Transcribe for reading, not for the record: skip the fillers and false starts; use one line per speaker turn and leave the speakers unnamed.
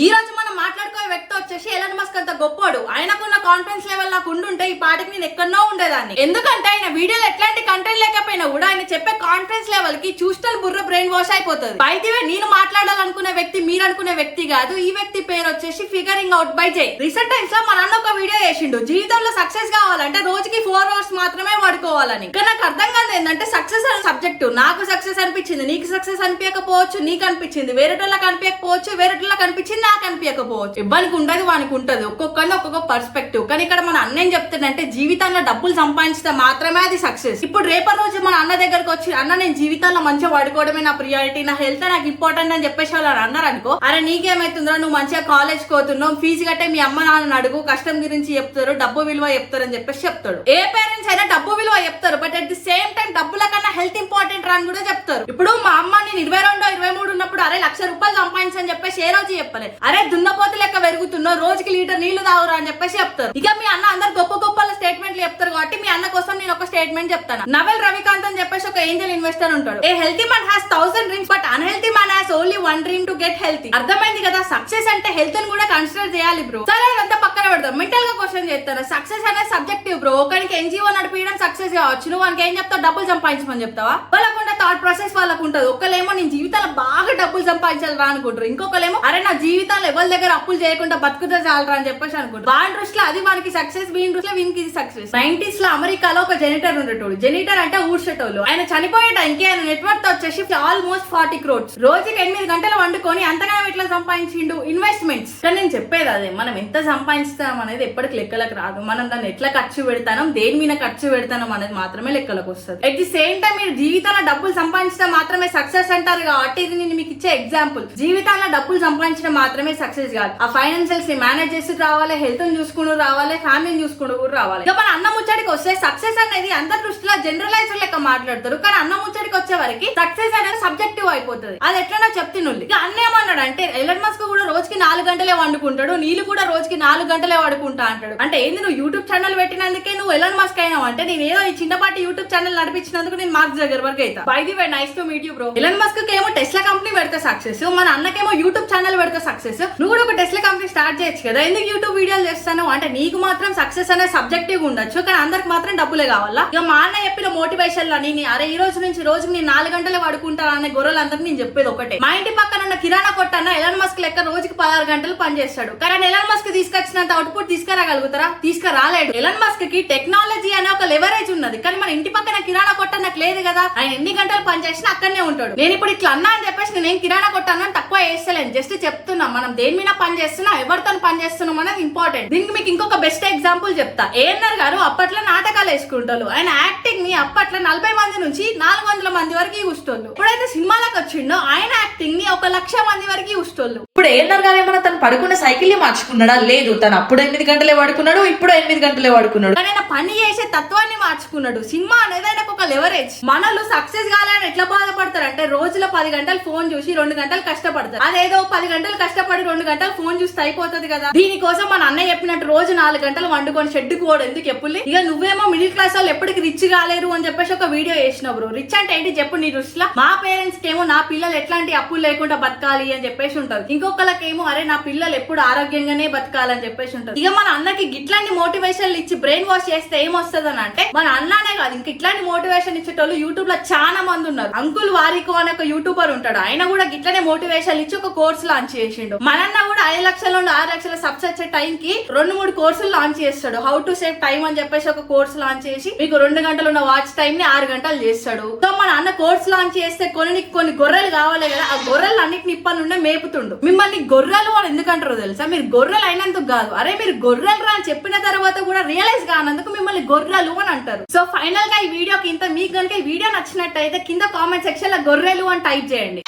ఈ రోజు మనం మాట్లాడుకునే వ్యక్తి వచ్చేసి ఎలన్ మస్క్ అంత గొప్పోడు. ఆయనకున్న కాన్ఫిడెన్స్ లెవెల్ నాకు ఉండుంటే ఈ పాటికి నేను ఎక్కడో ఉండేదాన్ని. ఎందుకంటే ఆయన వీడియోలో ఎట్లాంటి కంటెంట్ లేకపోయినా కూడా ఆయన చెప్పే కాన్ఫిడెన్స్ లెవెల్ కి చూస్టల్ బుర్ర బ్రెయిన్ వాష్ అయిపోతుంది. అయితే నేను మాట్లాడాలనుకునే వ్యక్తి మీరు అనుకునే వ్యక్తి కాదు. ఈ వ్యక్తి పేరు వచ్చేసి ఫిగరింగ్ అవుట్ బై జై. రీసెంట్ టైమ్స్ లో మా నాన్న ఒక వీడియో చేసిండు, జీవితంలో సక్సెస్ కావాలంటే రోజుకి 4 hours మాత్రమే వాడుకోవాలని. ఇంకా నాకు అర్థం కాదు ఏంటంటే సక్సెస్ అనే సబ్జెక్టు నాకు సక్సెస్ అనిపించింది, నీకు సక్సెస్ అనిపించకపోవచ్చు, నీకు అనిపించింది వేరేటోళ్ళకి అనిపించకపోవచ్చు, వేరేటోళ్ళకి అనిపించింది నాకు అనిపించకపోవచ్చు. ఇవ్వనికి ఉండదు వానికి ఉంటది, ఒక్కొక్కరిని ఒక్కొక్క పర్స్పెక్టివ్. కానీ ఇక్కడ మన అన్న ఏం చెప్తాడంటే జీవితంలో డబ్బులు సంపాదించితే మాత్రమే అది సక్సెస్. ఇప్పుడు రేపటి రోజు మన అన్న దగ్గరకు వచ్చి అన్న నేను జీవితంలో మంచిగా వాడుకోవడమే నా ప్రియారిటీ, నా హెల్త్ నాకు ఇంపార్టెంట్ అని చెప్పేసి వాళ్ళు అన్నారు అనుకో, అరే నీకేమైతుందో నువ్వు మంచిగా కాలేజ్ పోతున్నావు, ఫీజు కట్టే మీ అమ్మ నాన్న అడుగు, కష్టం గురించి చెప్తారు, డబ్బు విలువ చెప్తారు అని చెప్పేసి చెప్తాడు. ఏ పేరెంట్స్ అయినా డబ్బు విలువ చెప్తారు, but at the same time డబ్బుల కన్నా హెల్త్ ఇంపార్టెంట్ రా అని కూడా చెప్తారు. ఇప్పుడు మా అమ్మ నేను 22, 23 ఉన్నప్పుడు అరే 1,00,000 రూపాయలు సంపాదించని చెప్పేసి ఏ రోజు చెప్పలేదు. అరే దున్నపోతు లెక్క పెరుగుతున్నావు, రోజుకి లీటర్ నీళ్లు తాగురా అని చెప్పేసి చెప్తారు. ఇక మీ అన్న అందరు గొప్ప గొప్ప స్టేట్మెంట్లు చెప్తారు కాబట్టి మీ అన్న కోసం నేను ఒక స్టేట్మెంట్ చెప్తాను. నవెల్ రవికాంత్ అని చెప్పేసి ఒక ఏంజల్ ఇన్వెస్టర్ ఉంటాడు. A healthy man has 1000 dreams but unhealthy man has only 1 dream to get healthy. అర్థమైంది కదా, సక్సెస్ అంటే హెల్త్ ని కూడా కన్సిడర్ చేయాలి బ్రో. సరే అదంతా పక్కన పెడతాం, మెంటల్ గా క్వశ్చన్ చేస్తాను. సక్సెస్ అనేది సబ్జెక్టివ్ బ్రో. ఒకరికి ఎన్జిఓ నడిపించడం సక్సెస్ కావచ్చు, నువ్వు వానికి ఏం చెప్తావు, డబ్బులు సంపాదించమని చెప్తావా? వాళ్ళకుండా థాట్ ప్రాసెస్ వాళ్ళకు ఉంటుంది. ఒకళ్ళేమో నేను జీవితంలో బాగా డబ్బులు సంపాదించాలి రా అనుకుంటారు, ఇంకొకలేమో అరే నా జీవితాలు ఎవరి దగ్గర అప్పులు చేయకుండా బతుకుతే చాలరా అని చెప్పేసి అనుకుంటారు. వాడి దృష్టిలో అది మనకి సక్సెస్, వీని దృష్టిలో వీనికి ఇది సక్సెస్. 90s లో అమెరికాలో ఒక జెనిటర్ ఉండేటోడు. జెనిటర్ అంటే ఊడ్చేటోళ్ళు. ఆయన చనిపోయే టైంకి ఆయన నెట్వర్క్ వచ్చేసి ఆల్మోస్ట్ 40 crores. రోజుకి 8 గంటలు వండుకొని అంతగానో ఇట్లా సంపాదించిండు. ఇన్వెస్ట్మెంట్స్ కానీ నేను చెప్పేది అదే, మనం ఎంత సంపాదిస్తాం అనేది ఎప్పటికి లెక్కలకు రాదు. మనం దాన్ని ఎట్లా ఖర్చు పెడతాం, దేని మీద ఖర్చు పెడతాం అనేది మాత్రమే లెక్కలకు వస్తుంది. అట్ ది సేమ్ టైం మీరు జీవితంలో డబ్బులు సంపాదించితే మాత్రమే సక్సెస్ అంటారు కాబట్టి ఇది నేను మీకు ఇచ్చే ఎగ్జాంపుల్. జీవితంలో డబ్బులు సంపాదించడం మాత్రమే సక్సెస్ కాదు, ఆ ఫైనాన్షియల్స్ ని మేనేజ్ చేసి రావాలి, హెల్త్ ని చూసుకుంటూ రావాలి, ఫ్యామిలీని చూసుకుంటూ కూడా రావాలి. ఇక మన అన్న ముచ్చడికి వస్తే సక్సెస్ అనేది అందరి దృష్టిలో జనరలైజర్ లెక్క మాట్లాడతారు, కానీ అన్న ముచ్చడికి వచ్చే వరకు సక్సెస్ అనేది సబ్జెక్టివ్ అయిపోతుంది. అది ఎట్లా చెప్తున్నోళ్ళు. ఇక అన్న ఏమన్నాడు అంటే ఎలన్ మస్క్ కూడా రోజుకి 4 గంటలే వండుకుంటాడు, నీళ్ళు కూడా రోజుకి 4 గంటలే వాడుకుంటా అంటాడు. అంటే ఏంది నువ్వు యూట్యూబ్ ఛానల్ పెట్టినందుకే నువ్వు ఎలన్ మస్క్ అయినావు అంటే, నేను ఏదో ఈ చిన్నపాటి యూట్యూబ్ ఛానల్ నడిపించినందుకు నేను మార్క్ జగర్బర్గ్ అవుతా. By the way nice to meet you bro. Elon Musk ఏమో టెస్లా కంపెనీ పెడితే సక్సెస్, మన అన్నకేమో యూట్యూబ్ ఛానల్ పెడితే సక్సెస్. నువ్వు కూడా ఒక టెస్లా కంపెనీ స్టార్ట్ చేయొచ్చు కదా, ఎందుకు యూట్యూబ్ వీడియోలు చేస్తాను అంటే నీకు మాత్రం సక్సెస్ అనేది సబ్జెక్టివ్ ఉండొచ్చు, కానీ అందరికి మాత్రం డబ్బులే కావాలా. ఇక మా అన్న చెప్పిన మోటివేషన్ లని అరే ఈ రోజు నుంచి రోజుకి నేను 4 గంటలే వాడుకుంటాను అనే గొర్రెలందరికీ నేను చెప్పేది ఒకటే. మా ఇంటి పక్కన ఉన్న కిరాణా కొట్టన్న ఎలన్ మస్క్ లెక్క రోజుకి 16 గంటలు పనిచేస్తాడు, కానీ ఎలన్ మస్క్ తీసుకొచ్చినంత అవుట్పుట్ తీసుకురాగలుగుతారా? తీసుకురాలేడు. ఎలన్ మస్క్ కి టెక్నాలజీ అనే ఒక లెవరేజ్ ఉన్నది, కానీ మన ఇంటి పక్కన కిరాణా కొట్టన్నకు లేదు కదా. ఆయన ఎన్ని గంటలు పని చేసినా అక్కడనే ఉంటాడు. నేను ఇప్పుడు ఇట్లా అన్నా అని చెప్పేసి నేను కిరాణా కొట్టాను తక్కువ వేస్తలేను, జస్ట్ చెప్తున్నా మనం దేని మీద పని చేస్తున్నా, ఎవరితో పని చేస్తున్నాం అనేది ఇంపార్టెంట్. దీనికి మీకు ఇంకొక బెస్ట్ ఎగ్జాంపుల్ చెప్తా. ఏఎన్ఆర్ గారు అప్పట్లో నాటకాలు వేసుకుంటారు, ఆయన యాక్టింగ్ ని అప్పట్లో 40 మంది నుంచి 400 మంది వరకు చూస్తోళ్ళు. ఇప్పుడైతే సినిమాలకు వచ్చిండో ఆయన యాక్టింగ్ ని 1,00,000 మంది వరకు చూస్తోళ్ళు.
ఇప్పుడు ఏఎన్ఆర్ గారు ఏమన్నా తను పడుకున్న సైకిల్ ని మార్చుకున్నాడా? లేదు, తను అప్పుడు 8 గంటలే వాడుకున్నాడు, ఇప్పుడు 8 గంటలే వాడుకున్నాడు.
ఆయన పని చేసే తత్వాన్ని మార్చుకున్నాడు. సినిమా అనేది ఆయనకు ఒక లెవరేజ్. మనలు సక్సెస్ కావాలని ఎట్లా బాధపడతారు అంటే రోజులో 10 గంటలు ఫోన్ చూసి 2 గంటలు కష్టపడతారు. అదేదో 10 గంటలు కష్టపడి 2 గంటలు ఫోన్ చూస్తే అయిపోతుంది కదా. దీనికోసం మన అన్నయ్య చెప్పినట్టు రోజు 4 గంటలు వండుకొని షెడ్డుకు పోవడం ఎందుకు ఎప్పుడు? ఇక నువ్వేమో మిడిల్ క్లాస్ వాళ్ళు ఎప్పటికి రిచ్ కాలేరు అని చెప్పేసి ఒక వీడియో చేసినావు బ్రో. రిచ్ అంటే ఏంటి చెప్పు నీ దృష్టిలో? మా పేరెంట్స్ కేమో నా పిల్లలు ఎట్లాంటి అప్పులు లేకుండా బతకాలి అని చెప్పేసి ఉంటారు, ఇంకొకళ్ళకేమో అరే నా పిల్లలు ఎప్పుడు ఆరోగ్యంగానే బతకాలని చెప్పేసి ఉంటారు. ఇక మన అన్నకి ఇట్లాంటి మోటివేషన్ ఇచ్చి బ్రెయిన్ వాష్ చేస్తే ఏమొస్తుంది అంటే మన అన్ననే కాదు ఇంక ఇట్లాంటి మోటివేషన్ ఇచ్చేటోళ్ళు యూట్యూబ్ లో చాలా మంది ఉన్నారు. అంకుల్ వారికో అనే ఒక యూట్యూబర్ ఉంటాడు, ఆయన కూడా ఇట్లనే మోటివేషన్ ఇచ్చి ఒక కోర్స్ లాంచ్ చేసిండు. మనన్న కూడా 5 లక్షల నుండి 6 లక్షల సబ్స్ వచ్చే టైం కి 2-3 కోర్సులు లాంచ్ చేస్తాడు. హౌ టు సేవ్ టైం అని చెప్పేసి ఒక కోర్స్ లాంచ్ చేసి మీకు 2 గంటలు ఉన్న వాచ్ టైం ని 6 గంటలు చేస్తాడు. సో మన అన్న కోర్స్ లాంచ్ చేస్తే కొన్ని గొర్రెలు కావాలి కదా, ఆ గొర్రెలు అన్నిటిని ఇప్పటి నుండే మేపుతుండు. మిమ్మల్ని గొర్రెలు అని ఎందుకంటారో తెలుసా? మీరు గొర్రెలు అయినందుకు కాదు, అరే మీరు గొర్రెలు రా అని చెప్పిన తర్వాత కూడా రియలైజ్ కానందుకు మిమ్మల్ని గొర్రెలు అని అంటారు. సో ఫైనల్ గా ఈ వీడియోకి ఇంత, మీకు కనుక ఈ వీడియో నచ్చినట్టయితే కింద కామెంట్ సెక్షన్ లో గొర్రెలు అని టైప్ చేయండి.